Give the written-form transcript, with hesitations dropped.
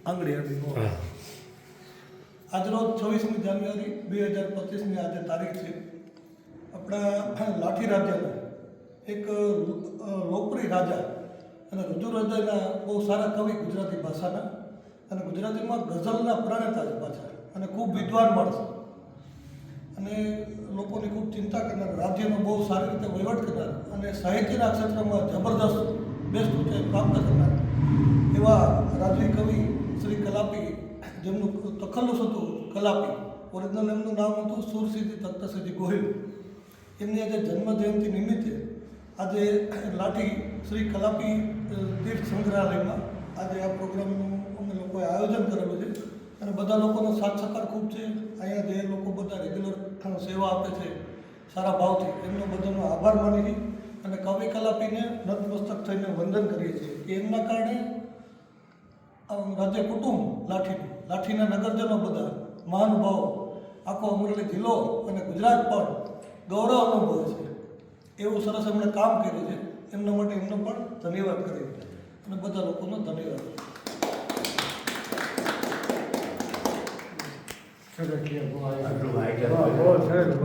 આંગળી હતી. આજરોજ 26મી જાન્યુઆરી 2025ની આજે તારીખ છે. આપણા લાઠી રાજ્યના એક લોકપ્રિય રાજા અને રુજુરાજાના બહુ સારા કવિ ગુજરાતી ભાષાના અને ગુજરાતીમાં ગઝલના પ્રણેતા છે પાછા અને ખૂબ વિદ્વાન માણસ અને લોકોની ખૂબ ચિંતા કરનાર, રાજ્યનો બહુ સારી રીતે વહીવટ કરનાર અને સાહિત્યના ક્ષેત્રમાં જબરદસ્ત બેસ્ટ ઊંચાઈ પ્રાપ્ત કરનાર એવા રાજવી કવિ શ્રી કલાપી, જેમનું તખલ્લુસ હતું કલાપી, ઓરિજિનલ એમનું નામ હતું સુરસિદ્ધિ તખ્તસિદ્ધિ ગોહિલ. એમની આજે જન્મજયંતિ નિમિત્તે આજે લાઠી શ્રી કલાપી તીર્થ સંગ્રહાલયમાં આજે આ પ્રોગ્રામનું અમે લોકોએ આયોજન કરેલું છે અને બધા લોકોનો સાથ સહકાર ખૂબ છે. અહીંયા જે લોકો બધા રેગ્યુલર સેવા આપે છે સારા ભાવથી, એમનો બધાનો આભાર માની અને કવિ કલાપીને નતમસ્તક થઈને વંદન કરીએ છીએ કે એમના કારણે રાજ્ય કુટુંબ લાઠીના નગરજનો બધા મહાનુભાવો, આખો અમરેલી જિલ્લો અને ગુજરાત પણ ગૌરવ અનુભવે છે. એવું સરસ એમણે કામ કર્યું છે. એમના માટે એમનો પણ ધન્યવાદ કરીએ અને બધા લોકોનો ધન્યવાદ. સરસ.